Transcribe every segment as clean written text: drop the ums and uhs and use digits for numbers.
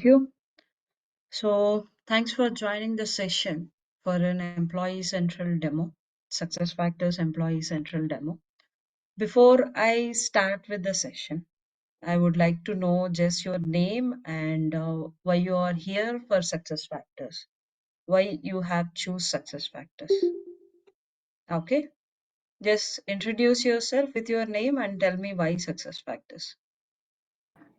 you. So, thanks for joining the session for an Employee Central demo, SuccessFactors Employee Central demo. Before I start with the session, I would like to know just your name and why you are here for SuccessFactors, why you have choose SuccessFactors. Okay, just introduce yourself with your name and tell me why SuccessFactors.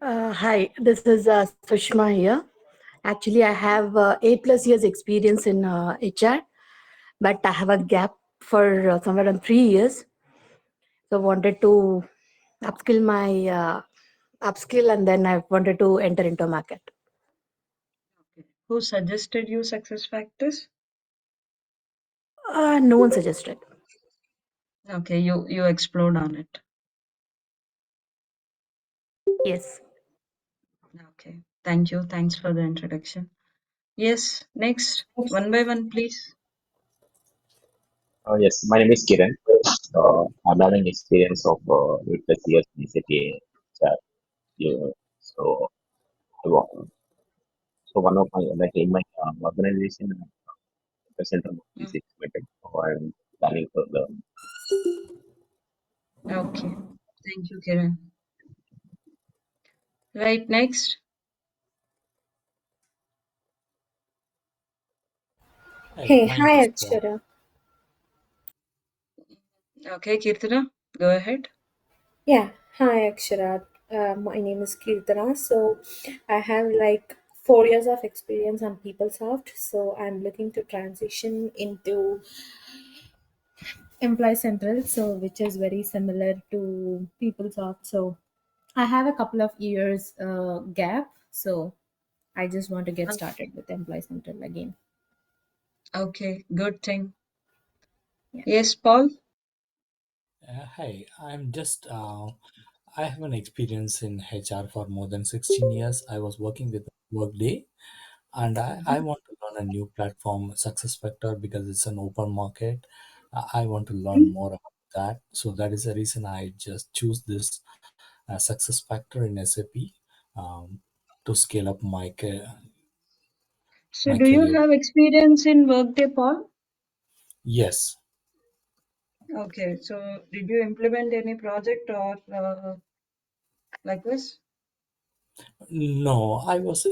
Hi, this is Sushma here. Actually, I have 8+ years experience in HR, but I have a gap for somewhere around 3 years. So wanted to upskill, and then I wanted to enter into market. Okay. Who suggested you SuccessFactors? No one suggested. Okay, you explored on it. Yes. Okay, thank you. Thanks for the introduction. Yes, next, one by one, please. Yes, my name is Kiran. I'm having experience of 8+ years in SAP. HR. Yeah. So, I wa- so one of my like in my organization, present of Mm, is expected. So I'm planning for the. okay, thank you, Kiran. Right, next. Hey, Hey, my name hi is Paul. Akshara. Okay, Kirtana, go ahead. Yeah, hi Akshara. My name is Kirtana. So I have like 4 years of experience on PeopleSoft. So I'm looking to transition into Employee Central, so which is very similar to PeopleSoft. So I have a couple of years gap. So I just want to get Uh, started with Employee Central again. Okay, good thing. Yeah. Yes, Paul. Hey, I have an experience in HR for more than 16 years. I was working with Workday, and I Mhm. want to learn a new platform, SuccessFactor, because it's an open market. I want to learn more about that. So that is the reason I just choose this SuccessFactor in SAP um, to scale up So, my do you career. have experience in Workday, Paul? Yes. Okay, so did you implement any project or like this? No, I was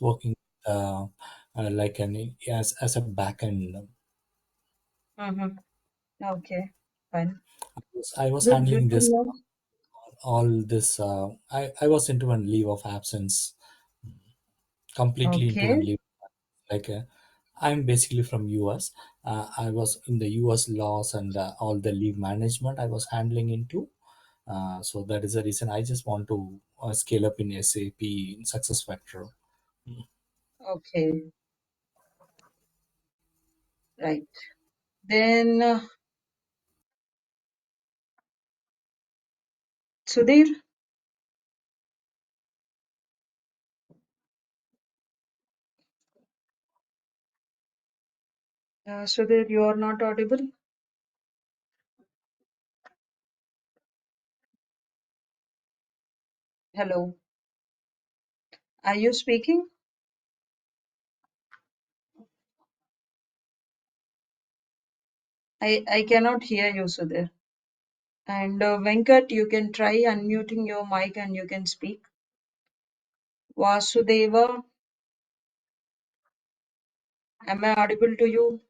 working like an as a backend. Mm-hmm. Okay, fine. I was Good handling to this know. all this. I was into a leave of absence, completely into a Okay, leave. Like I'm basically from US. I was in the US laws and all the leave management I was handling into. So that is the reason I just want to scale up in SAP SuccessFactor. okay, right. Then, Sudhir. Sudhir, you are not audible. Hello. Are you speaking? I cannot hear you, Sudhir. And Venkat, you can try unmuting your mic and you can speak. Vasudeva, am I audible to you?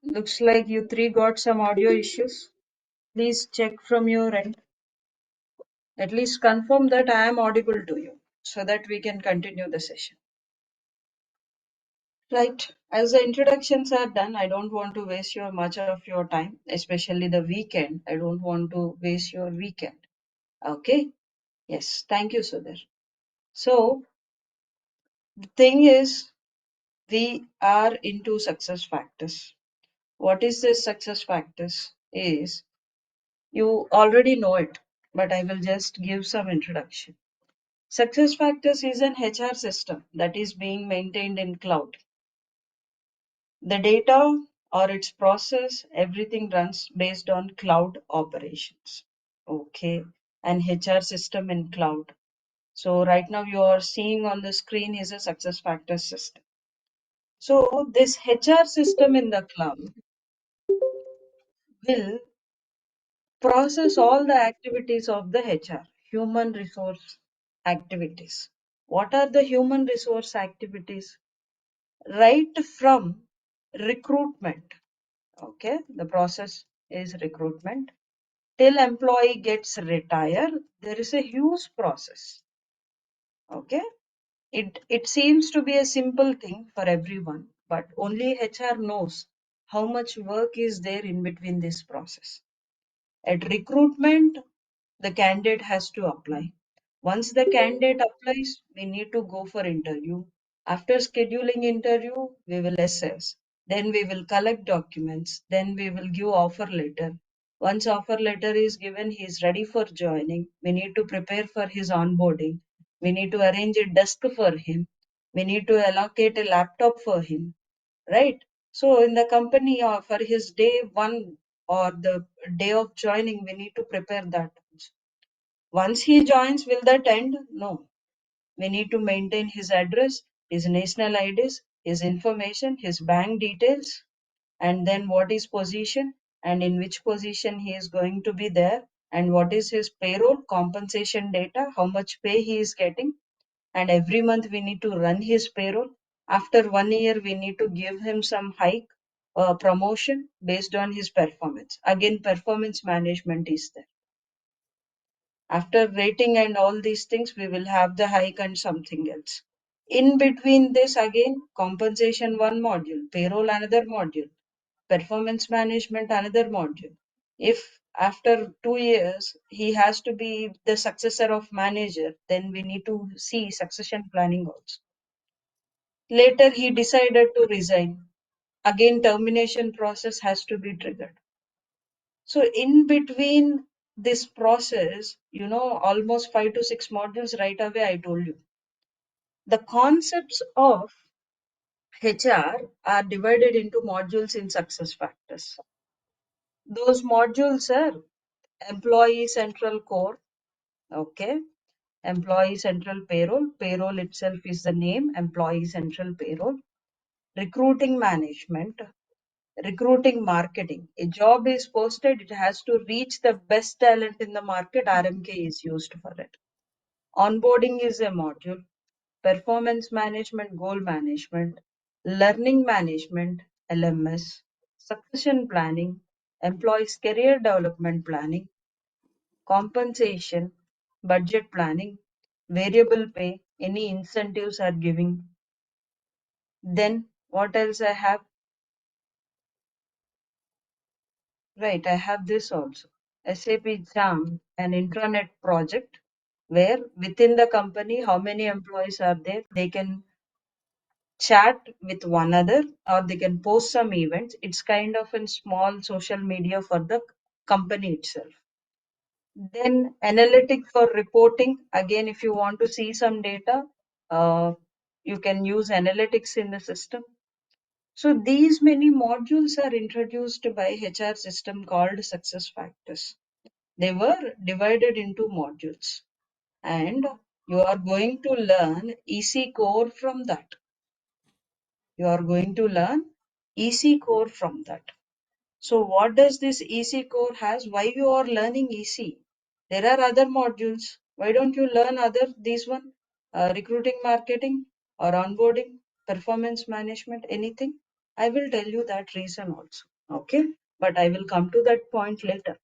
Looks like you three got some audio issues. Please check from your end. At least confirm that I am audible to you so that we can continue the session. Right. As the introductions are done, I don't want to waste your much of your time, especially the weekend. I don't want to waste your weekend. Okay. Yes. Thank you, Sudhir. So the thing is, we are into success factors. What is this success factors? Is you already know it, but I will just give some introduction. Success factors is an HR system that is being maintained in cloud. The data or its process, everything runs based on cloud operations. Okay. an HR system in cloud. So right now you are seeing on the screen is a SuccessFactors system. So this HR system in the cloud will process all the activities of the HR, human resource activities. What are the human resource activities? Right from recruitment, okay, the process is recruitment, till employee gets retired, there is a huge process, okay. It seems to be a simple thing for everyone, but only HR knows how much work is there in between this process. At recruitment, the candidate has to apply. Once the candidate applies, we need to go for interview. After scheduling interview, we will assess. Then we will collect documents. Then we will give offer letter. Once offer letter is given, he is ready for joining. We need to prepare for his onboarding. We need to arrange a desk for him. We need to allocate a laptop for him, right? So in the company for his day one or the day of joining, we need to prepare that. Once he joins, will that end? No. We need to maintain his address, his national IDs, his information, his bank details, and then what is position and in which position he is going to be there, and what is his payroll, compensation data, how much pay he is getting, and every month we need to run his payroll. After 1 year, we need to give him some hike, promotion based on his performance. Again, performance management is there. After rating and all these things, we will have the hike and something else. In between this, again, compensation one module, payroll another module, performance management another module. If after 2 years he has to be the successor of manager, then we need to see succession planning also. Later he decided to resign. Again, termination process has to be triggered. So in between this process, almost 5 to 6 modules right away, I told you. The concepts of HR are divided into modules in SuccessFactors. Those modules are employee central core, okay, employee central payroll. Payroll itself is the name, employee central payroll. Recruiting management, recruiting marketing. A job is posted, it has to reach the best talent in the market. RMK is used for it. Onboarding is a module. Performance management, goal management, learning management, LMS, succession planning, employees career development planning, compensation, budget planning, variable pay, any incentives are giving. Then what else I have? Right, I have this also. SAP Jam, an intranet project where within the company, how many employees are there? They can chat with one another or they can post some events. It's kind of a small social media for the company itself. Then analytic for reporting. Again, if you want to see some data, you can use analytics in the system. So these many modules are introduced by HR system called SuccessFactors. They were divided into modules, and you are going to learn EC core from that. You are going to learn EC core from that. So what does this EC core has? Why you are learning EC? There are other modules. Why don't you learn these one? Recruiting, marketing, or onboarding, performance management, anything? I will tell you that reason also. Okay. But I will come to that point later.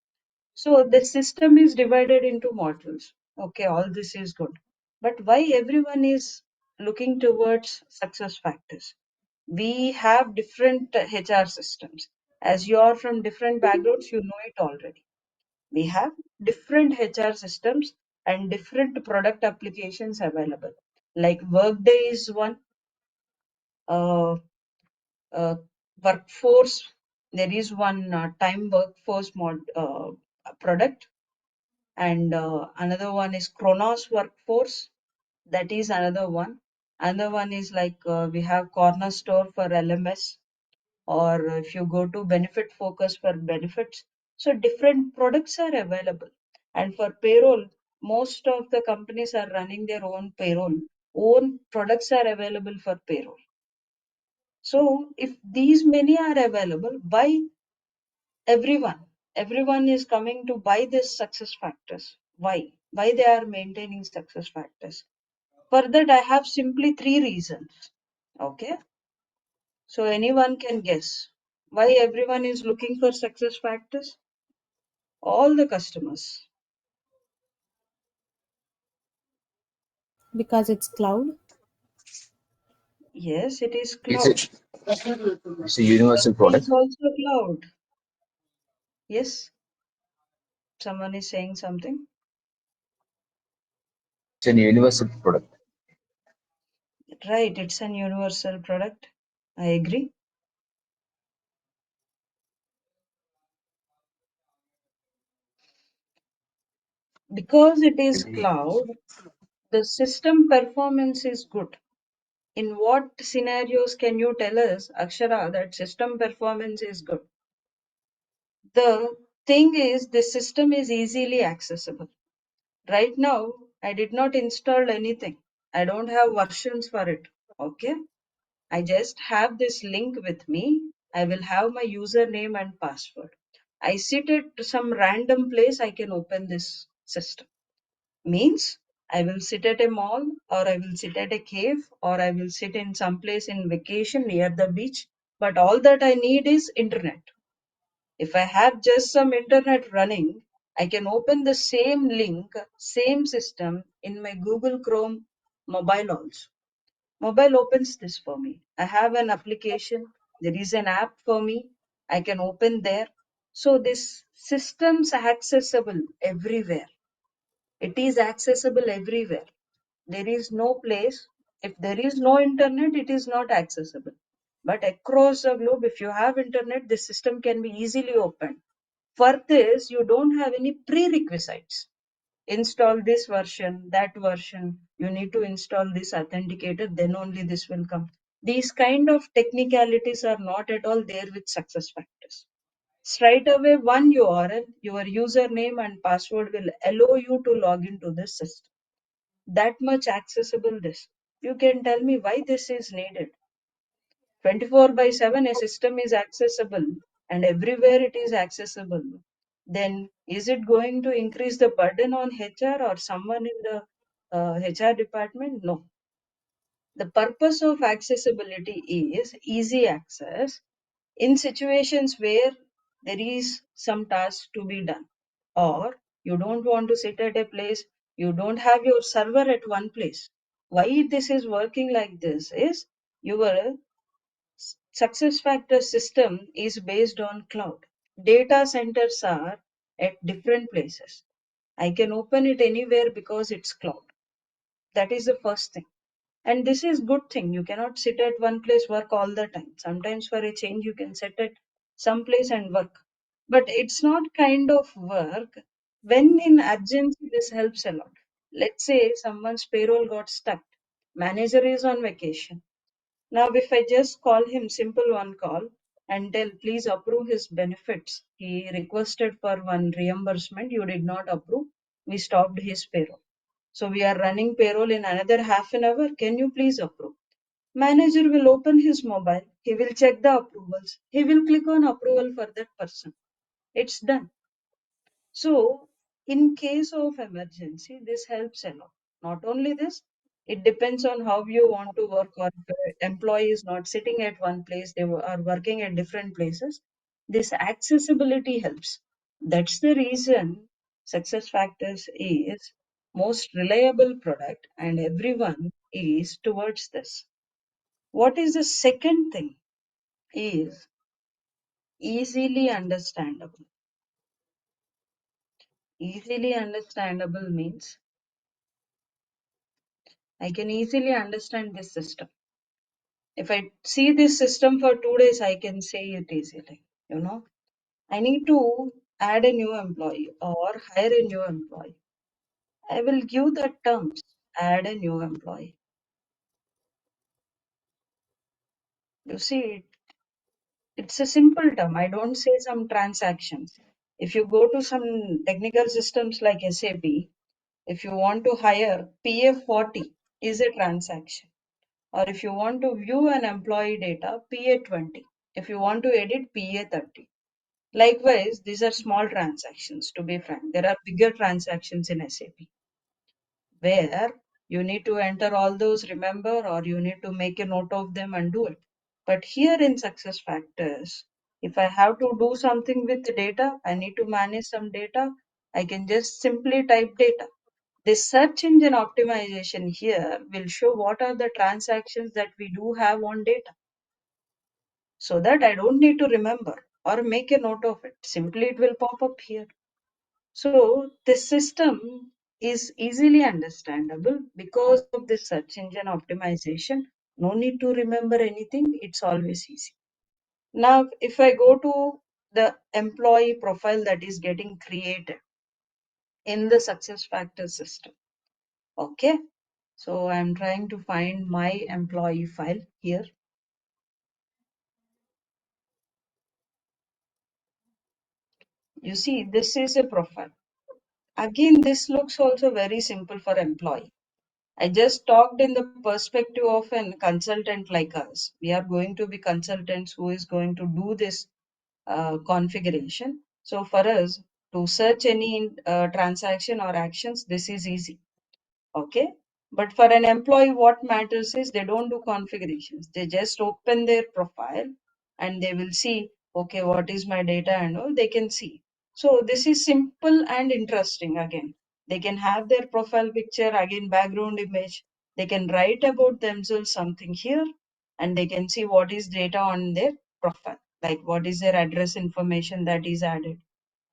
So the system is divided into modules. Okay. All this is good. But why everyone is looking towards SuccessFactors? We have different HR systems. As you are from different backgrounds, you know it already. We have different HR systems and different product applications available. Like Workday is one, uh, uh, workforce, there is one time workforce product, and another one is Kronos workforce. That is another one. Another one is like we have Corner Store for LMS, or if you go to benefit focus for benefits. So different products are available. And for payroll, most of the companies are running their own payroll. Own products are available for payroll. So if these many are available, why everyone is coming to buy this success factors? Why they are maintaining success factors? For that, I have simply 3 reasons. Okay. So anyone can guess why everyone is looking for success factors? All the customers. Because it's cloud. Yes, it is Is cloud. it? It's a universal Data product. is also cloud. Yes, someone is saying something. It's a universal product. Right, it's an universal product. I agree. Because it is cloud, the system performance is good. In what scenarios can you tell us, Akshara, that system performance is good? The thing is, the system is easily accessible. Right now, I did not install anything. I don't have versions for it. Okay. I just have this link with me. I will have my username and password. I sit at some random place, I can open this system. Means I will sit at a mall, or I will sit at a cave, or I will sit in some place in vacation near the beach. But all that I need is internet. If I have just some internet running, I can open the same link, same system in my Google Chrome mobile also. Mobile opens this for me. I have an application. There is an app for me. I can open there. So this system's accessible everywhere. It is accessible everywhere. There is no place. If there is no internet, it is not accessible. But across the globe, if you have internet, the system can be easily opened. For this, you don't have any prerequisites. Install this version, that version. You need to install this authenticator, then only this will come. These kind of technicalities are not at all there with success factors. Straight away, one URL, your username and password will allow you to log into this system. That much accessible this. You can tell me why this is needed. 24/7 a system is accessible and everywhere it is accessible, then is it going to increase the burden on HR or someone in the HR department? No. The purpose of accessibility is easy access in situations where there is some task to be done, or you don't want to sit at a place, you don't have your server at one place. Why this is working like this is your success factor system is based on cloud. Data centers are at different places. I can open it anywhere because it's cloud. That is the first thing. And this is good thing. You cannot sit at one place, work all the time. Sometimes for a change, you can sit at some place and work. But it's not kind of work. When in urgency, this helps a lot. Let's say someone's payroll got stuck. Manager is on vacation. Now, if I just call him simple one call and tell, please approve his benefits. He requested for one reimbursement. You did not approve. We stopped his payroll. So we are running payroll in another half an hour. Can you please approve? Manager will open his mobile. He will check the approvals. He will click on approval for that person. It's done. So, in case of emergency, this helps a lot. Not only this, it depends on how you want to work, or if the employee is not sitting at one place, they are working at different places. This accessibility helps. That's the reason success factors is most reliable product and everyone is towards this. What is the second thing is easily understandable. Easily understandable means I can easily understand this system. If I see this system for 2 days, I can say it easily. You know, I need to add a new employee or hire a new employee. I will give the terms, add a new employee. You see, it's a simple term. I don't say some transactions. If you go to some technical systems like SAP, if you want to hire PA40 is a transaction. Or if you want to view an employee data, PA20. If you want to edit, PA30. Likewise, these are small transactions, to be frank. There are bigger transactions in SAP where you need to enter all those, remember, or you need to make a note of them and do it. But here in SuccessFactors, if I have to do something with the data, I need to manage some data, I can just simply type data. This search engine optimization here will show what are the transactions that we do have on data so that I don't need to remember or make a note of it. Simply it will pop up here. So this system is easily understandable because of this search engine optimization. No need to remember anything. It's always easy. Now, if I go to the employee profile that is getting created in the SuccessFactors system. Okay. So I'm trying to find my employee file here. You see, this is a profile. Again, this looks also very simple for employee. I just talked in the perspective of a consultant like us. We are going to be consultants who is going to do this configuration. So for us to search any transaction or actions, this is easy. Okay. But for an employee, what matters is they don't do configurations. They just open their profile and they will see, okay, what is my data and all they can see. So this is simple and interesting again. They can have their profile picture, again, background image. They can write about themselves something here and they can see what is data on their profile, like what is their address information that is added,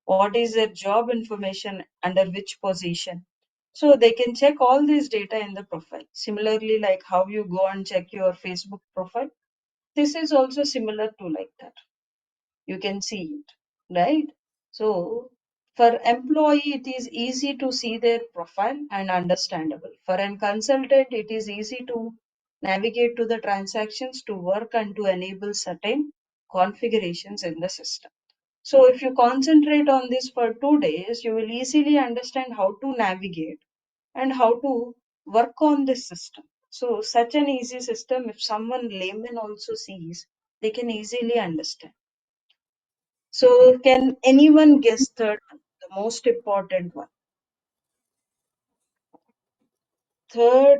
what is their job information under which position. So they can check all these data in the profile. Similarly, like how you go and check your Facebook profile, this is also similar to like that. You can see it, right? So for employee, it is easy to see their profile and understandable. For an consultant, it is easy to navigate to the transactions to work and to enable certain configurations in the system. So if you concentrate on this for 2 days, you will easily understand how to navigate and how to work on this system. So such an easy system, if someone layman also sees, they can easily understand. So can anyone guess third one, the most important one? Third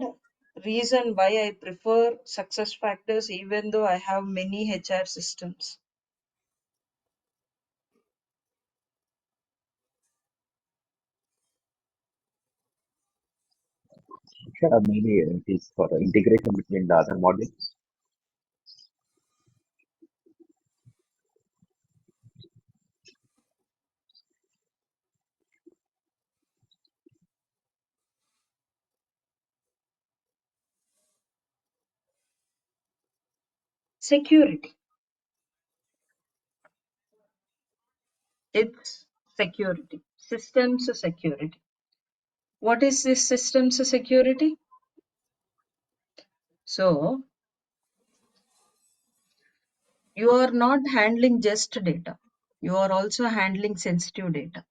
reason why I prefer SuccessFactors even though I have many HR systems. Sure, maybe it is for integration between the other modules. Security. It's security. Systems security. What is this systems security? So you are not handling just data. You are also handling sensitive data,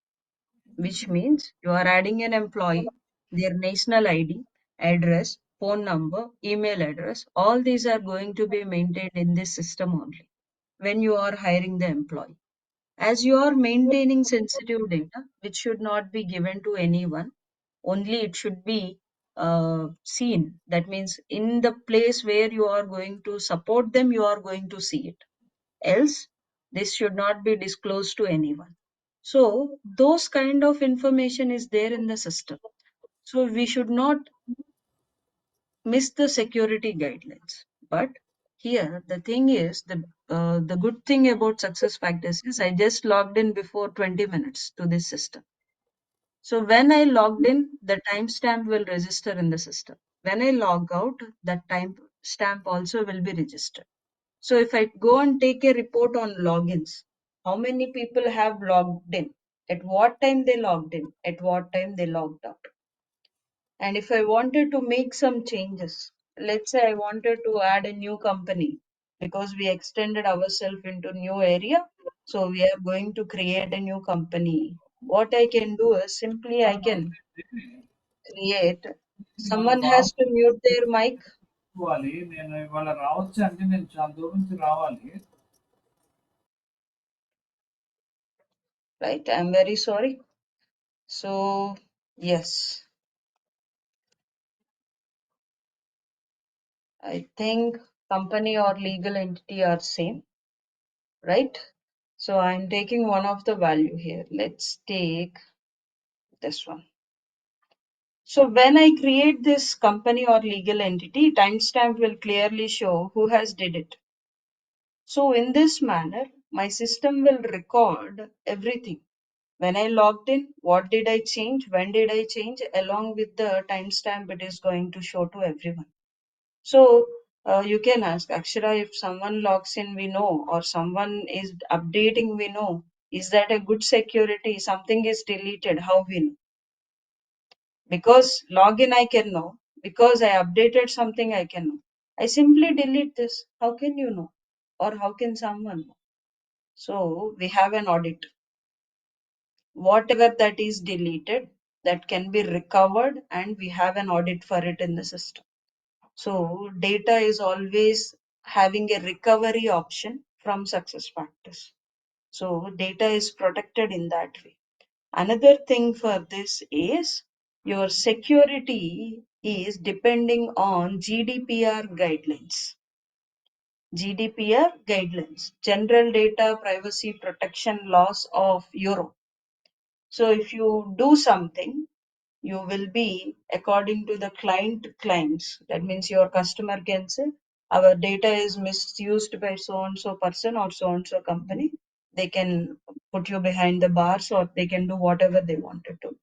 which means you are adding an employee, their national ID, address, phone number, email address. All these are going to be maintained in this system only when you are hiring the employee. As you are maintaining sensitive data, which should not be given to anyone, only it should be seen. That means in the place where you are going to support them, you are going to see it. Else, this should not be disclosed to anyone. So, those kind of information is there in the system. So, we should not miss the security guidelines. But here, the thing is, the good thing about SuccessFactors is I just logged in before 20 minutes to this system. So when I logged in, the timestamp will register in the system. When I log out, that timestamp also will be registered. So if I go and take a report on logins, how many people have logged in, at what time they logged in, at what time they logged out. And if I wanted to make some changes, let's say I wanted to add a new company because we extended ourselves into new area. So we are going to create a new company. What I can do is simply I can create. Someone has to mute their mic, నేను ఇవాళ రావచ్చు అంటే నేను చాలా దూరం నుంచి రావాలి. right? I'm very sorry. So yes, I think company or legal entity are same, right? So I'm taking one of the value here. Let's take this one. So when I create this company or legal entity, timestamp will clearly show who has did it. So in this manner, my system will record everything. When I logged in, what did I change? When did I change? Along with the timestamp, it is going to show to everyone. So you can ask Akshara, if someone logs in, we know, or someone is updating, we know. Is that a good security? Something is deleted, how we know? Because login I can know, because I updated something I can know. I simply delete this. How can you know? Or how can someone know? So we have an audit. Whatever that is deleted, that can be recovered, and we have an audit for it in the system. So data is always having a recovery option from SuccessFactors. So data is protected in that way. Another thing for this is your security is depending on GDPR guidelines. GDPR guidelines, General Data Privacy Protection Laws of Europe. So if you do something, you will be according to the client claims. That means your customer can say, our data is misused by so and so person or so and so company. They can put you behind the bars or they can do whatever they wanted to.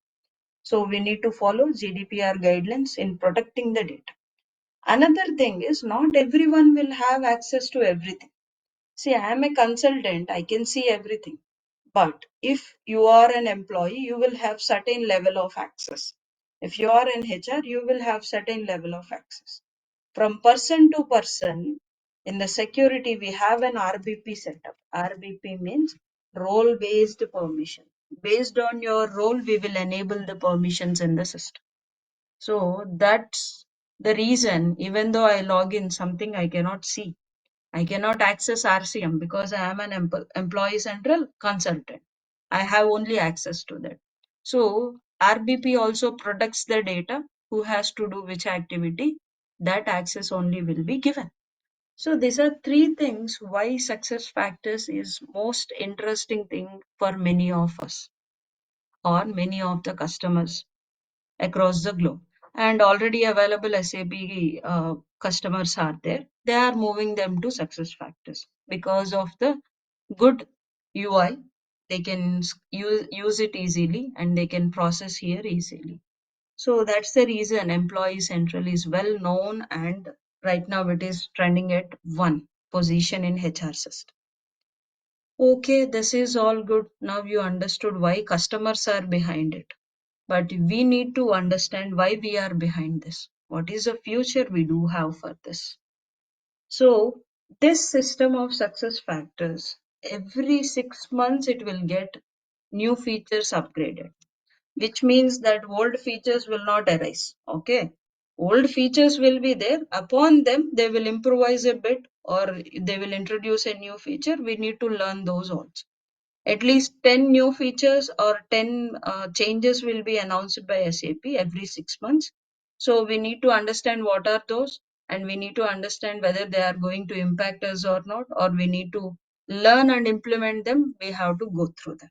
So we need to follow GDPR guidelines in protecting the data. Another thing is not everyone will have access to everything. See, I am a consultant, I can see everything. But if you are an employee, you will have certain level of access. If you are in HR, you will have certain level of access. From person to person, in the security, we have an RBP setup. RBP means role-based permission. Based on your role, we will enable the permissions in the system. So that's the reason, even though I log in something I cannot see, I cannot access RCM because I am an employee central consultant. I have only access to that. So RBP also protects the data, who has to do which activity, that access only will be given. So these are three things why success factors is most interesting thing for many of us or many of the customers across the globe. And already available SAP customers are there. They are moving them to success factors because of the good UI. They can use it easily and they can process here easily. So that's the reason Employee Central is well known, and right now it is trending at one position in HR system. Okay, this is all good. Now you understood why customers are behind it. But we need to understand why we are behind this. What is the future we do have for this? So this system of success factors, every 6 months it will get new features upgraded, which means that old features will not arise. Okay. Old features will be there. Upon them, they will improvise a bit or they will introduce a new feature. We need to learn those also. At least 10 new features or 10 changes will be announced by SAP every 6 months. So we need to understand what are those, and we need to understand whether they are going to impact us or not, or we need to learn and implement them. We have to go through them.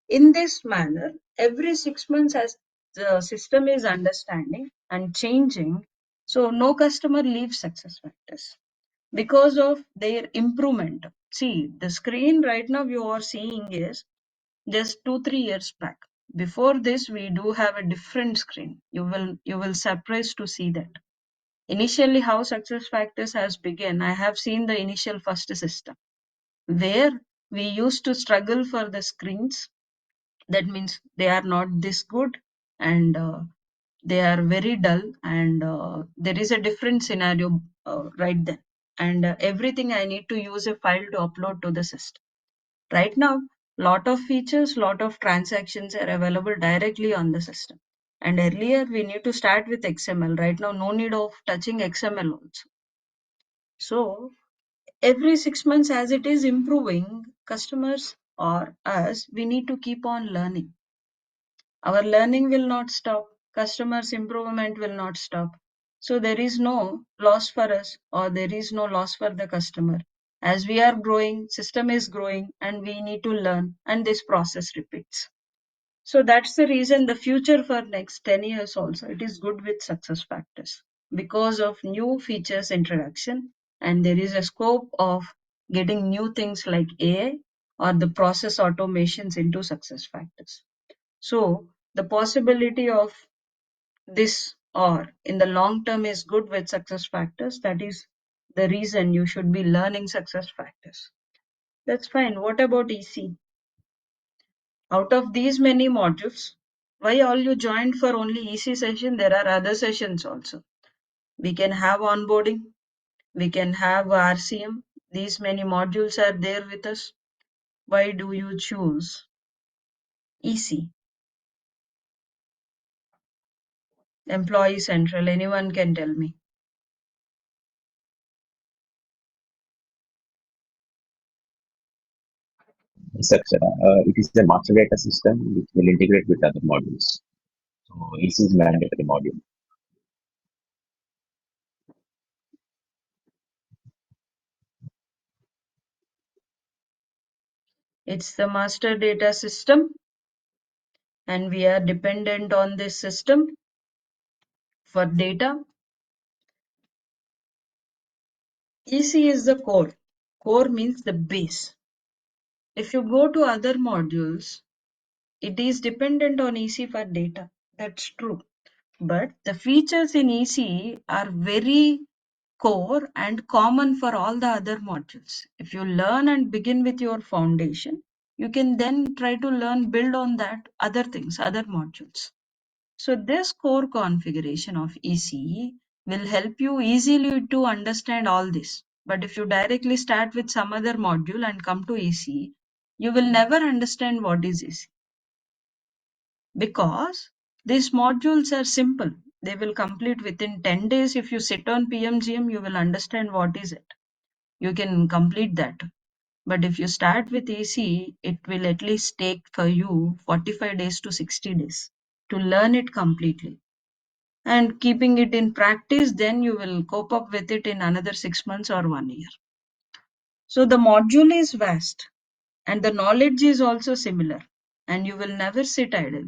In this manner, every 6 months, as the system is understanding and changing, so no customer leaves success factors because of their improvement. See, the screen right now you are seeing is just 2 3 years back. Before this, we do have a different screen. You will surprised to see that. Initially, how success factors has begun, I have seen the initial first system where we used to struggle for the screens. That means they are not this good, and they are very dull, and there is a different scenario right then. and everything I need to use a file to upload to the system. Right now, lot of features, lot of transactions are available directly on the system. And earlier we need to start with XML. Right now, no need of touching XML also. So every 6 months as it is improving, customers or us, we need to keep on learning. Our learning will not stop. Customers' improvement will not stop. So there is no loss for us or there is no loss for the customer. As we are growing, system is growing and we need to learn and this process repeats. So that's the reason the future for next 10 years also, it is good with success factors because of new features introduction and there is a scope of getting new things like AI or the process automations into success factors. So the possibility of this or in the long term is good with success factors. That is the reason you should be learning success factors. That's fine. What about EC? Out of these many modules, why all you joined for only EC session? There are other sessions also. We can have onboarding. We can have RCM. These many modules are there with us. Why do you choose EC? Employee Central. Anyone can tell me. Etc. It is a master data system which will integrate with other modules. So EC is mandatory module. It's the master data system and we are dependent on this system for data. EC is the core. Core means the base. If you go to other modules, it is dependent on EC for data. That's true. But the features in EC are very core and common for all the other modules. If you learn and begin with your foundation, you can then try to learn, build on that other things, other modules. So this core configuration of EC will help you easily to understand all this. But if you directly start with some other module and come to EC, you will never understand what is EC. Because these modules are simple. They will complete within 10 days. If you sit on PMGM, you will understand what is it. You can complete that. But if you start with EC, it will at least take for you 45 days to 60 days to learn it completely. And keeping it in practice, then you will cope up with it in another 6 months or 1 year. So the module is vast and the knowledge is also similar and you will never sit idle.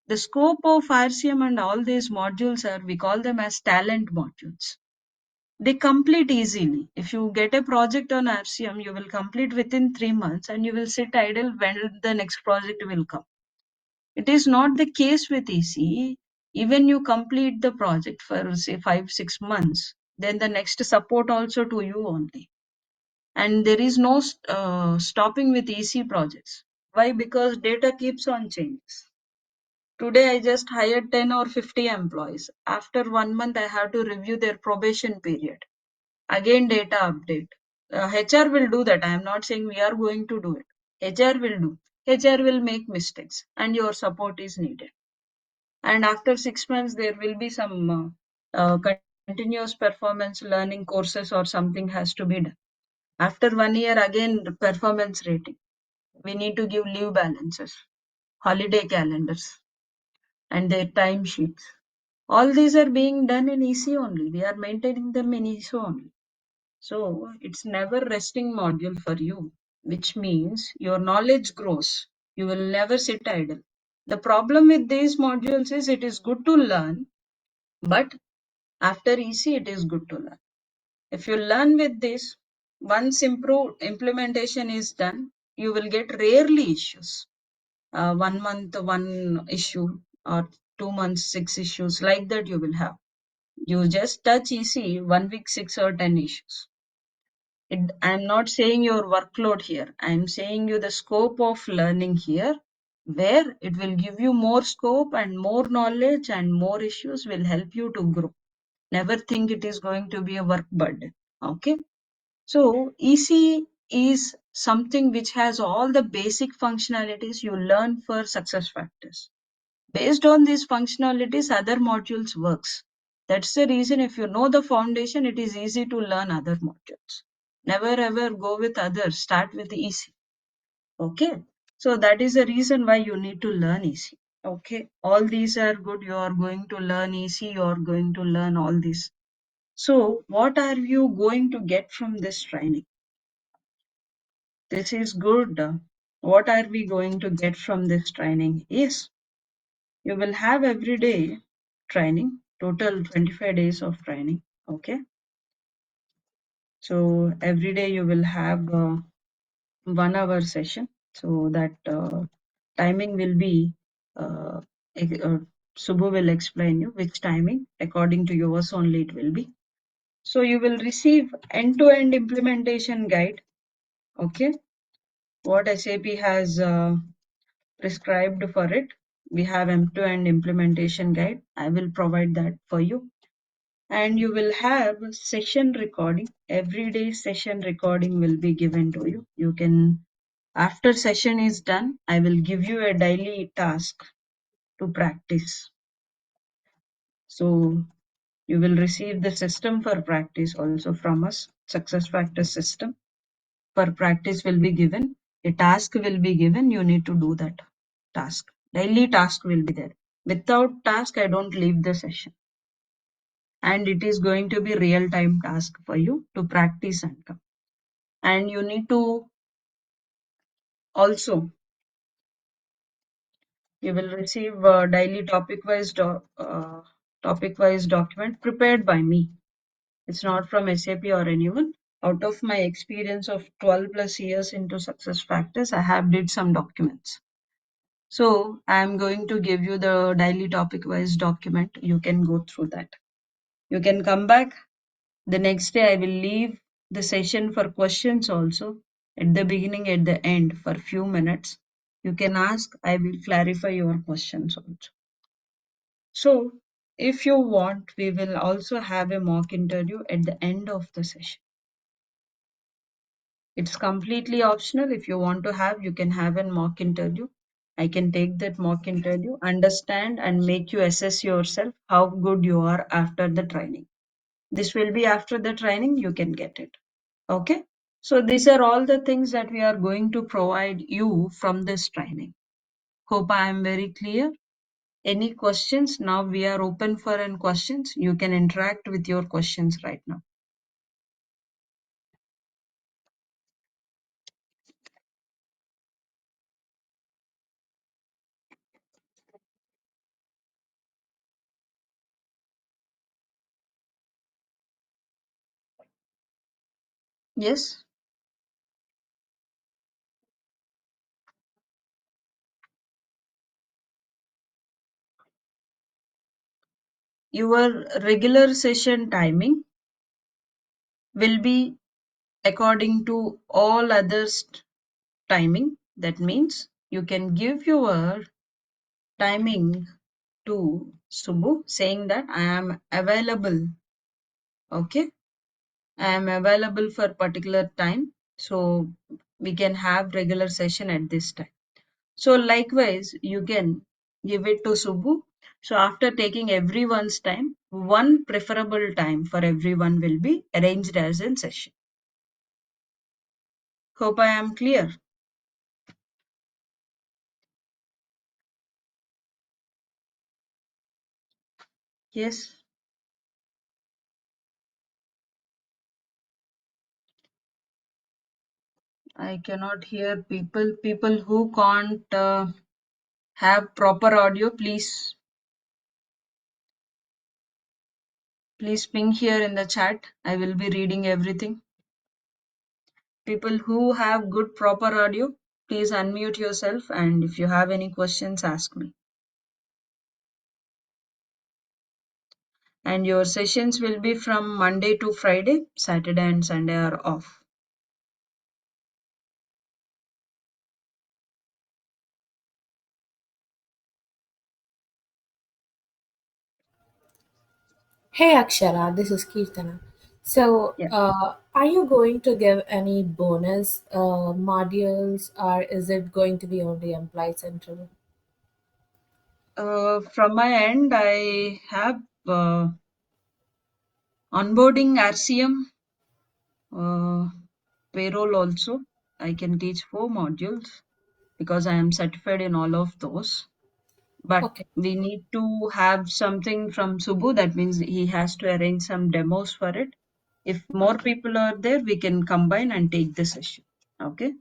The scope of RCM and all these modules are, we call them as talent modules. They complete easily. If you get a project on RCM, you will complete within 3 months and you will sit idle when the next project will come. It is not the case with EC. Even you complete the project for say 5-6 months, then the next support also to you only. And there is no stopping with EC projects. Why? Because data keeps on changes. Today I just hired 10 or 50 employees. After 1 month, I have to review their probation period. Again, data update. HR will do that. I am not saying we are going to do it. HR will do. HR will make mistakes and your support is needed. And after 6 months, there will be some continuous performance learning courses or something has to be done. After 1 year, again, performance rating. We need to give leave balances, holiday calendars, and their time sheets. All these are being done in EC only. We are maintaining them in EC only. So it's never resting module for you, which means your knowledge grows. You will never sit idle. The problem with these modules is it is good to learn, but after EC, it is good to learn. If you learn with this, once improved implementation is done, you will get rarely issues. 1 month, 1 issue, or 2 months, 6 issues, like that you will have. You just touch EC, 1 week, 6 or 10 issues. I'm not saying your workload here. I'm saying you the scope of learning here, where it will give you more scope and more knowledge and more issues will help you to grow. Never think it is going to be a work burden. Okay. So EC is something which has all the basic functionalities you learn for success factors. Based on these functionalities, other modules works. That's the reason if you know the foundation, it is easy to learn other modules. Never ever go with others, start with EC. Okay. So that is the reason why you need to learn EC. Okay. All these are good. You are going to learn EC, you are going to learn all this. So what are you going to get from this training? This is good. What are we going to get from this training? Yes, you will have every day training, total 25 days of training. Okay. So every day you will have 1 hour session. So that timing will be, Subbu will explain you which timing, according to yours only it will be. So you will receive end-to-end implementation guide. Okay. What SAP has prescribed for it. We have end-to-end implementation guide. I will provide that for you. And you will have session recording. Every day session recording will be given to you. You can, after session is done, I will give you a daily task to practice. So you will receive the system for practice also from us, SuccessFactors system. For practice will be given. A task will be given. You need to do that task. Daily task will be there. Without task, I don't leave the session. And it is going to be real-time task for you to practice and come. And you need to also, you will receive a daily topic-wise document prepared by me. It's not from SAP or anyone. Out of my experience of 12 plus years into success factors, I have did some documents. So I'm going to give you the daily topic wise document. You can go through that. You can come back. The next day I will leave the session for questions also. At the beginning, at the end, for few minutes. You can ask, I will clarify your questions also. So if you want, we will also have a mock interview at the end of the session. It's completely optional. If you want to have, you can have a mock interview. I can take that mock interview, understand and make you assess yourself how good you are after the training. This will be after the training, you can get it. Okay. So these are all the things that we are going to provide you from this training. Hope I am very clear. Any questions? Now we are open for any questions. You can interact with your questions right now. Yes. Your regular session timing will be according to all others timing. That means you can give your timing to Subbu saying that I am available. Okay. I am available for particular time. So we can have regular session at this time. So likewise, you can give it to Subbu. So after taking everyone's time, one preferable time for everyone will be arranged as a session. Hope I am clear. Yes. I cannot hear people. People who can't have proper audio, please ping here in the chat. I will be reading everything. People who have good proper audio, please unmute yourself, and if you have any questions, ask me. And your sessions will be from Monday to Friday. Saturday and Sunday are off. Hey Akshara, this is Kirtana. So, Yeah. are you going to give any bonus modules, or is it going to be only Employee Central? From my end, I have onboarding RCM, uh, payroll also. I can teach 4 modules because I am certified in all of those. But Okay, we need to have something from Subbu. That means he has to arrange some demos for it. If more people are there, we can combine and take the session. Okay.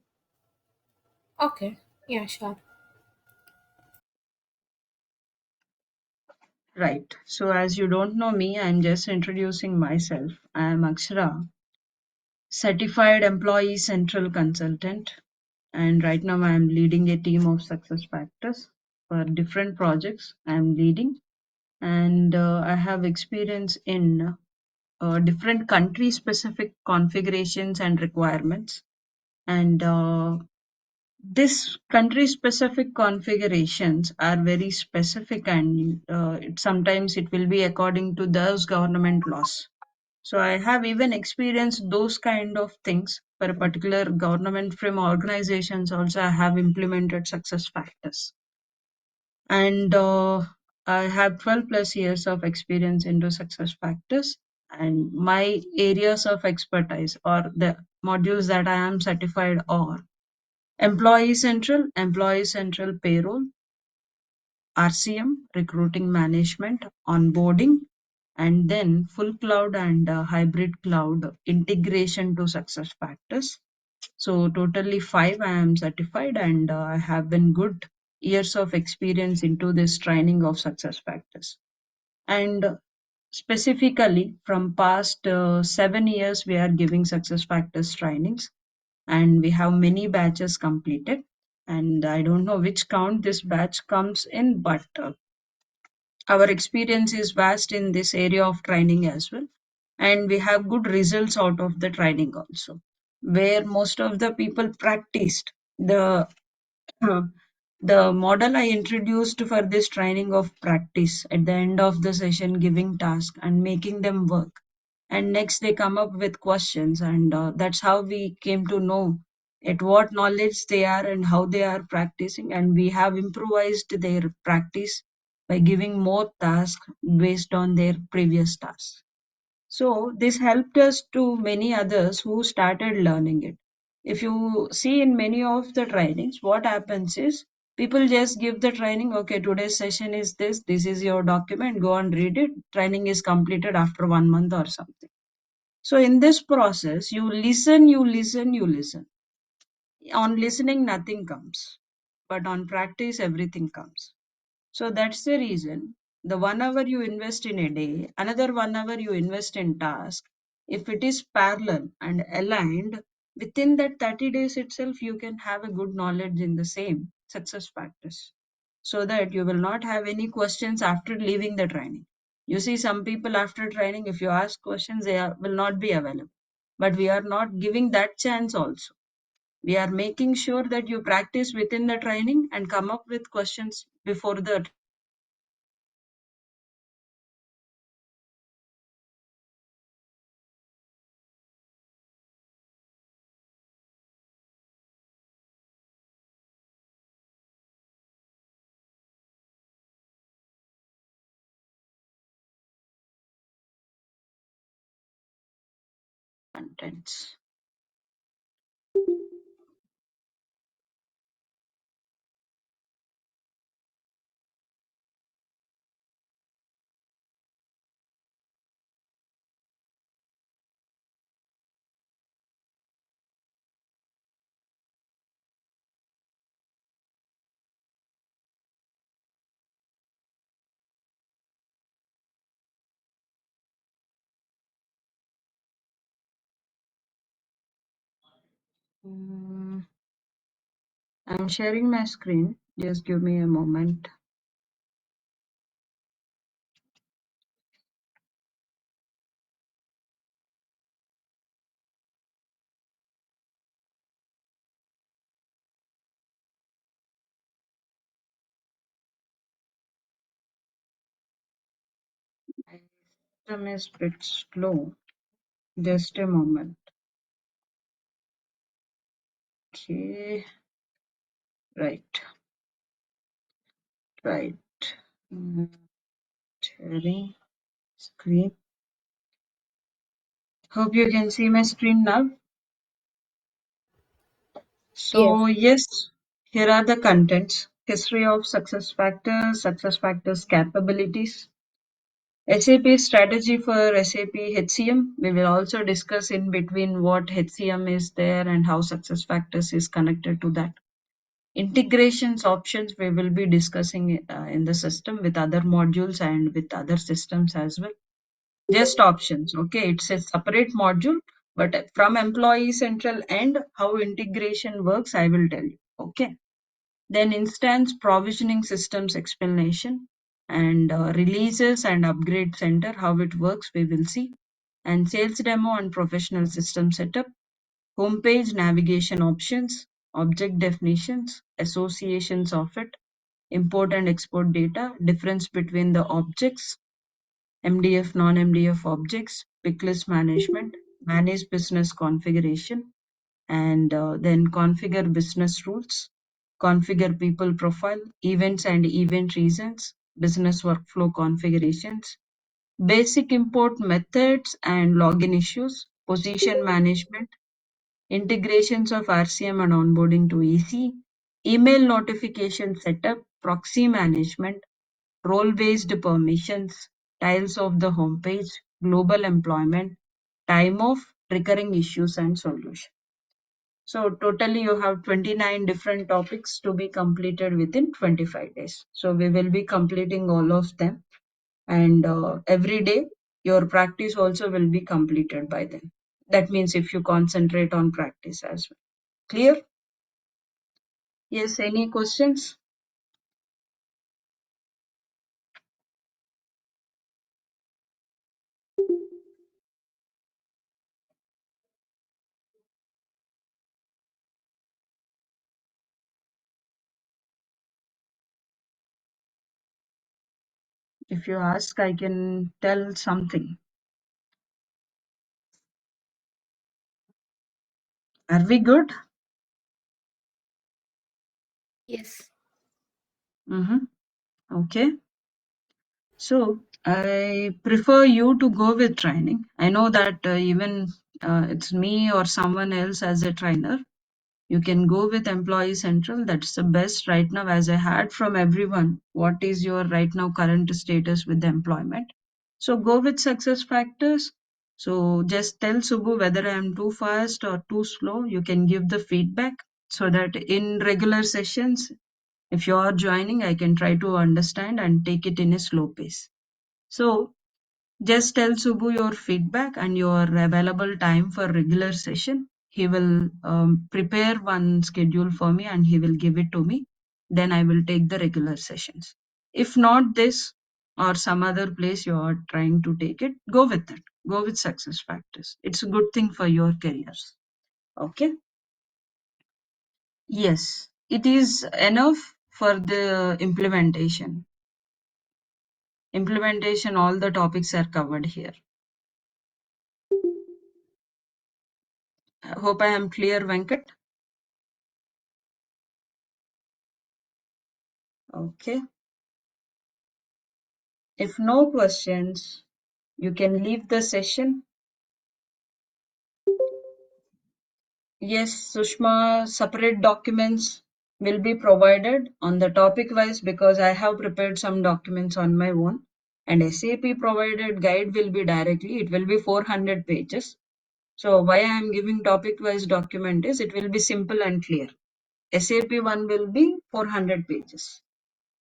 okay, yeah, sure. Right. So as you don't know me, I'm just introducing myself. I am Akshara, certified employee central consultant. And right now I am leading a team of success factors for different projects I am leading. And I have experience in different country specific configurations and requirements. And this country specific configurations are very specific, and sometimes it will be according to those government laws. So I have even experienced those kind of things for a particular government from organizations. Also, I have implemented success factors, and I have 12 plus years of experience into success factors. And my areas of expertise or the modules that I am certified are Employee Central Payroll, RCM, Recruiting Management, Onboarding, and then full cloud and hybrid cloud integration to success factors. So totally 5 I am certified, and I have been good years of experience into this training of success factors. And specifically from past 7 years, we are giving success factors trainings, and we have many batches completed. And I don't know which count this batch comes in, but our experience is vast in this area of training as well. And we have good results out of the training also, where most of the people practiced the uh, the model I introduced for this training of practice at the end of the session, giving task and making them work. And next they come up with questions, and that's how we came to know at what knowledge they are and how they are practicing. And we have improvised their practice by giving more tasks based on their previous tasks. So this helped us to many others who started learning it. If you see in many of the trainings, what happens is people just give the training, okay, today's session is this is your document, go and read it. Training is completed after 1 month or something. So in this process, you listen, you listen, you listen. On listening, nothing comes. But on practice, everything comes. So that's the reason the 1 hour you invest in a day, another 1 hour you invest in task. If it is parallel and aligned, within that 30 days itself, you can have a good knowledge in the same success factors, so that you will not have any questions after leaving the training. You see, some people after training, if you ask questions, will not be available. But we are not giving that chance also. We are making sure that you practice within the training and come up with questions before the contents. Mm, I'm sharing my screen. Just give me a moment. My system is a bit slow. Just a moment. Okay, right, right. Mm, Sharing screen. Hope you can see my screen now. Yes. So yes, here are the contents. History of success factors capabilities, SAP strategy for SAP HCM. We will also discuss in between what HCM is there and how success factors is connected to that. Integrations options we will be discussing in the system with other modules and with other systems as well. Just options, okay? It's a separate module, but from Employee Central and how integration works, I will tell you, okay? Then instance provisioning systems explanation and releases and upgrade center, how it works, we will see. And sales demo and professional system setup, homepage navigation options, object definitions, associations of it, import and export data, difference between the objects, MDF, non-MDF objects, picklist management, manage business configuration, and then configure business rules, configure people profile, events and event reasons, business workflow configurations, basic import methods and login issues, position management, integrations of RCM and onboarding to EC, email notification setup, proxy management, role-based permissions, tiles of the homepage, global employment, time off, recurring issues and solution. So totally you have 29 different topics to be completed within 25 days. So we will be completing all of them, and every day your practice also will be completed by then. That means if you concentrate on practice as well. Clear? Yes, any questions? If you ask, I can tell something. Are we good? Yes. Mm-hmm. Okay. So I prefer you to go with training. I know that even it's me or someone else as a trainer. You can go with Employee Central. That's the best right now, as I heard from everyone. What is your right now current status with the employment? So go with Success Factors. So just tell Subbu whether I am too fast or too slow. You can give the feedback so that in regular sessions, if you are joining, I can try to understand and take it in a slow pace. So just tell Subbu your feedback and your available time for regular session. He will prepare one schedule for me and he will give it to me. Then I will take the regular sessions. If not this or some other place you are trying to take it, go with it. Go with Success Factors. It's a good thing for your careers. Okay? Yes, it is enough for the implementation. Implementation, all the topics are covered here. I hope I am clear, Venkat. Okay. If no questions, you can leave the session. Yes, Sushma, separate documents will be provided on the topic wise because I have prepared some documents on my own. And SAP provided guide will be directly, it will be 400 pages. So why I am giving topic wise document is it will be simple and clear. SAP one will be 400 pages.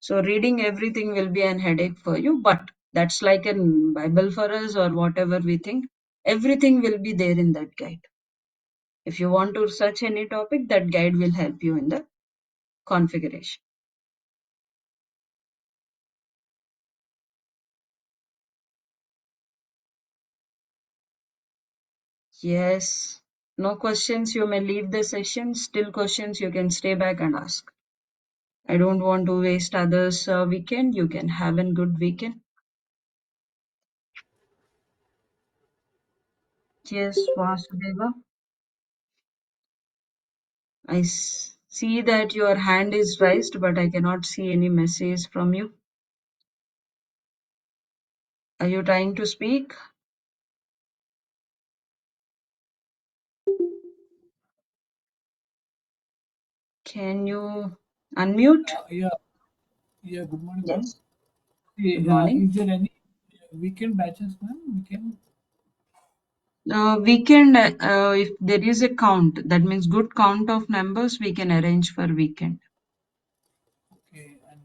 So reading everything will be an headache for you, but that's like a Bible for us or whatever we think. Everything will be there in that guide. If you want to search any topic, that guide will help you in the configuration. Yes. No questions, you may leave the session. Still questions, you can stay back and ask. I don't want to waste others' weekend. You can have a good weekend. Yes, Vasudeva. I see that your hand is raised, but I cannot see any message from you. Are you trying to speak? Can you unmute? Yeah, yeah. Good morning, ma'am. Yes. Good morning. Is there any weekend batches, ma'am? Weekend? Weekend, if there is a count, that means good count of members, we can arrange for weekend. Okay. And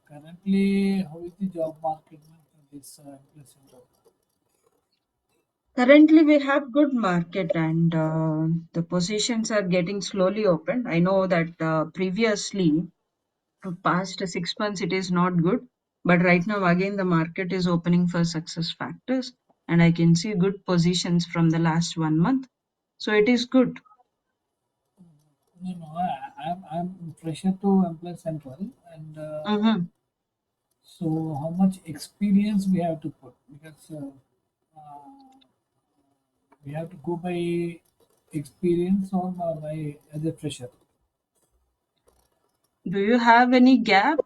currently, how is the job market, ma'am, for this employee job? Currently, we have good market and the positions are getting slowly opened. I know that previously, to past 6 months, it is not good, but right now again the market is opening for success factors, and I can see good positions from the last 1 month. So it is good. No, no. I'm fresher to employee central, and Mm-hmm. so how much experience we have to put because we have to go by experience or by as a fresher. Do you have any gap?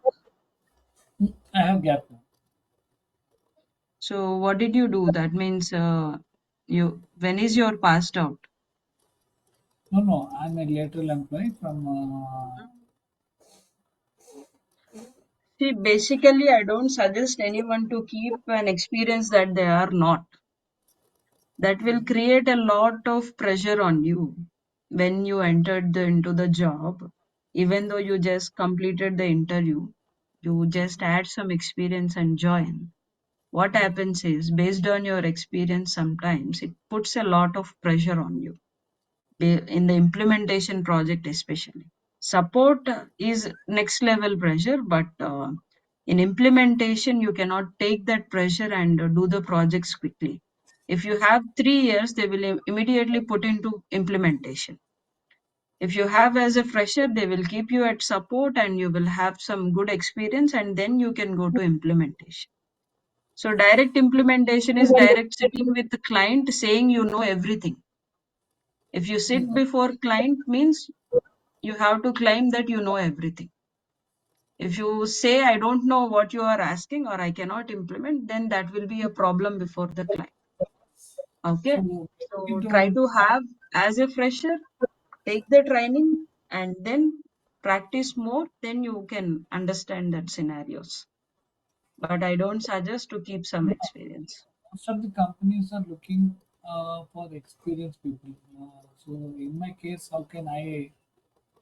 I have gap now. So what did you do? That means you when is your passed out? No, no. I'm a lateral employee from. See, basically, I don't suggest anyone to keep an experience that they are not. That will create a lot of pressure on you when you entered into the job. Even though you just completed the interview, you just add some experience and join. What happens is, based on your experience, sometimes it puts a lot of pressure on you in the implementation project especially. Support is next level pressure, but in implementation, you cannot take that pressure and do the projects quickly. If you have 3 years, they will immediately put into implementation. If you have as a fresher, they will keep you at support and you will have some good experience and then you can go to implementation. So direct implementation is direct sitting with the client saying you know everything. If you sit before client means you have to claim that you know everything. If you say, I don't know what you are asking or I cannot implement, then that will be a problem before the client. Okay. So So try into to have as a fresher, take the training and then practice more, then you can understand that scenarios. But I don't suggest to keep some experience. most of the companies are looking for experienced people. So in my case, how can I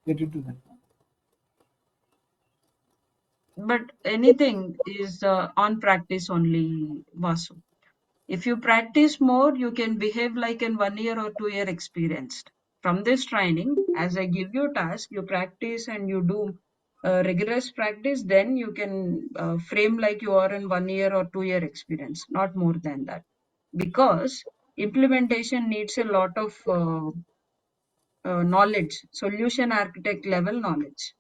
get into that? But anything is on practice only, Vasu. If you practice more, you can behave like in 1 year or 2 year experienced. From this training, as I give you task, you practice and you do rigorous practice, then you can frame like you are in 1 year or 2 year experience, not more than that. Because implementation needs a lot of knowledge, solution architect level knowledge.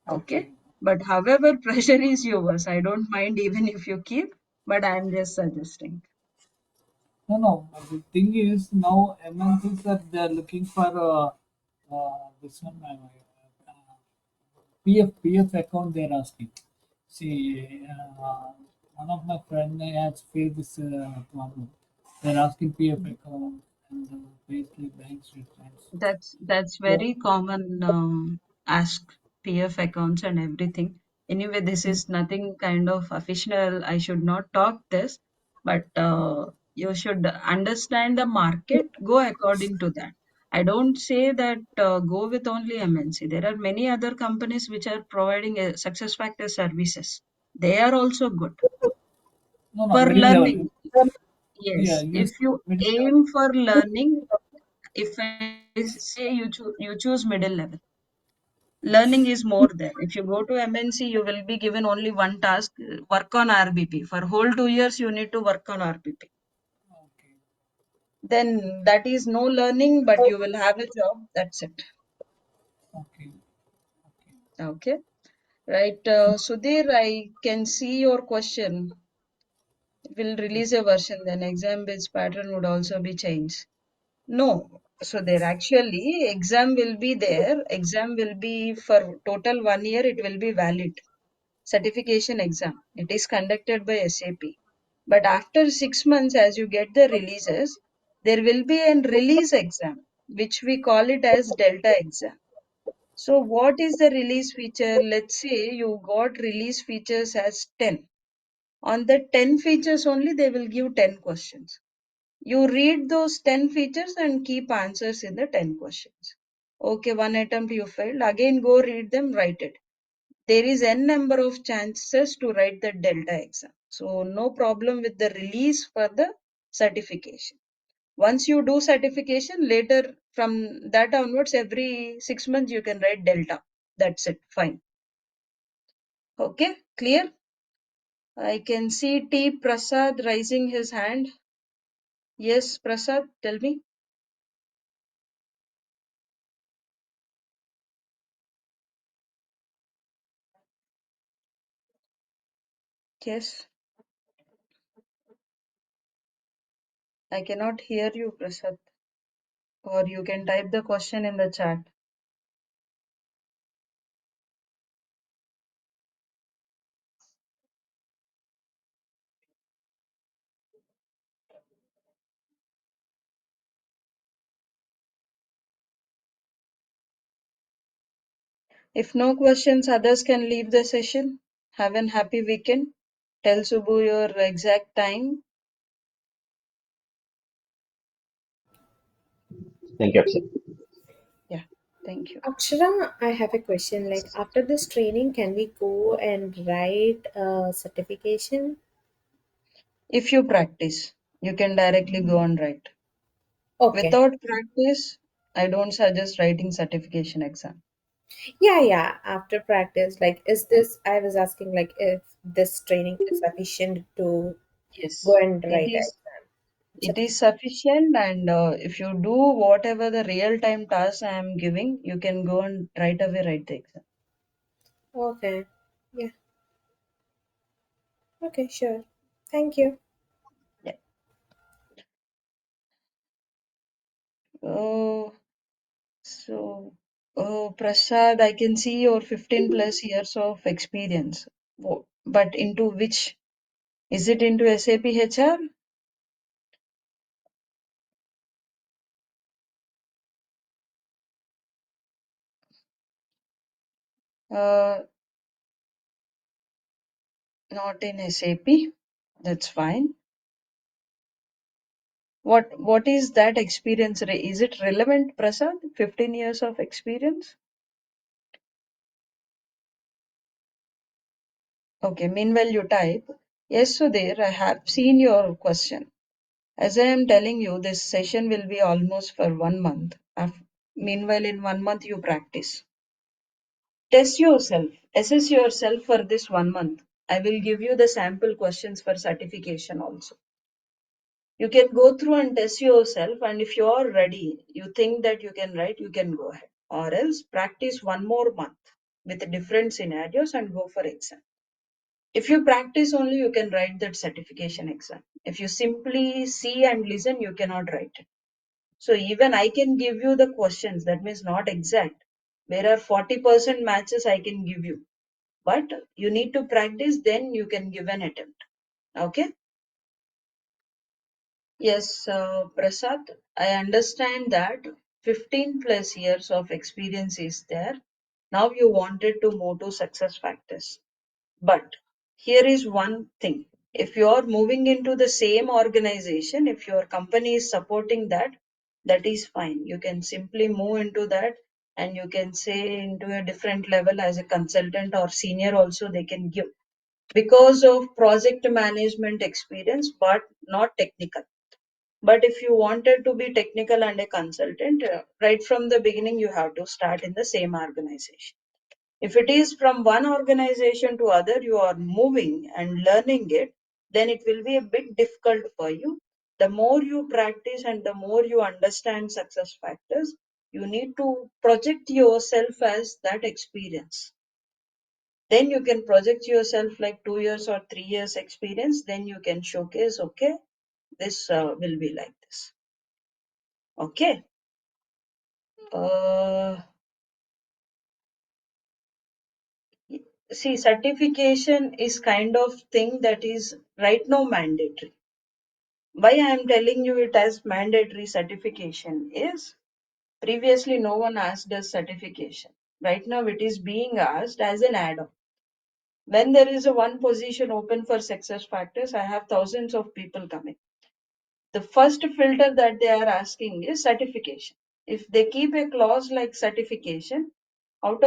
Okay. Okay. But however, pressure is yours. I don't mind even if you keep, but I'm just suggesting. No, no. The thing is now MNCs are they are looking for this one PF account. They are asking. See, one of my friend has faced this problem. They are asking PF account and basically bank statements. That's So, very common ask PF accounts and everything. Anyway, this is nothing kind of official. I should not talk this, but you should understand the market, go according to that. I don't say that go with only MNC. There are many other companies which are providing success factor services. They are also good no, no, for middle level. learning. Yeah, Yes, yes, if you middle level. aim for learning, if I say you choose middle level, learning is more there. If you go to MNC, you will be given only one task, work on RBP. For whole 2 years, you need to work on RBP. Okay, Then that is no learning, but you will have a job. That's it. okay, okay. Okay. Right. Sudhir, I can see your question. We'll release a version, then exam based pattern would also be changed. No. So there actually exam will be there. Exam will be for total 1 year. It will be valid. Certification exam. It is conducted by SAP. But after 6 months, as you get the releases, there will be a release exam, which we call it as Delta exam. So what is the release feature? Let's say you got release features as 10. On the 10 features only, they will give 10 questions. You read those 10 features and keep answers in the 10 questions. Okay, one attempt you failed. Again, go read them, write it. There is n number of chances to write the Delta exam. So no problem with the release for the certification. Once you do certification, later from that onwards, every 6 months you can write Delta. That's it. Fine. Okay, clear? I can see T. Prasad raising his hand. Yes, Prasad, tell me. Yes, I cannot hear you, Prasad. Or you can type the question in the chat. If no questions, others can leave the session. Have a happy weekend. Tell Subbu your exact time. Thank you, Akshay. Yeah, thank you. Akshara, I have a question. Like after this training, can we go and write a certification? If you practice, you can directly go and write. Okay. Without practice, I don't suggest writing certification exam. Yeah, yeah. After practice, like, is this? I was asking, like, if this training is sufficient to go Yes, and it write is. exam. It is sufficient, and if you do whatever the real time task I am giving, you can go and right away write the exam. Okay. Yeah. Okay. Sure. Thank you. Yeah. Oh, so, oh, Prasad, I can see your 15 plus years of experience. But into which? Is it into SAP HR? Uh, Not in SAP. That's fine. What is that experience? Is it relevant, Prasad? 15 years of experience? Okay, meanwhile you type. Yes, so there I have seen your question. As I am telling you, this session will be almost for 1 month. Meanwhile, in 1 month you practice. Test yourself, assess yourself for this 1 month. I will give you the sample questions for certification also. You can go through and test yourself, and if you are ready, you think that you can write, you can go ahead. Or else practice 1 more month with different scenarios and go for exam. If you practice only, you can write that certification exam. If you simply see and listen, you cannot write it. So even I can give you the questions, that means not exact. There are 40% matches I can give you. But you need to practice, then you can give an attempt. Okay? Yes, Prasad, I understand that 15 plus years of experience is there. Now you wanted to move to success factors. But here is one thing. If you are moving into the same organization, if your company is supporting that, that is fine. You can simply move into that and you can say into a different level as a consultant or senior also they can give because of project management experience, but not technical. But if you wanted to be technical and a consultant, right from the beginning, you have to start in the same organization. If it is from one organization to other, you are moving and learning it, then it will be a bit difficult for you. The more you practice and the more you understand success factors, you need to project yourself as that experience. Then you can project yourself like 2 years or 3 years experience. Then you can showcase, okay, this will be like this. Okay. See, certification is kind of thing that is right now mandatory. Why I am telling you it as mandatory certification is previously no one asked us certification. Right now it is being asked as an add-on. When there is a one position open for success factors, I have thousands of people coming. The first filter that they are asking is certification. If they keep a clause like certification, out of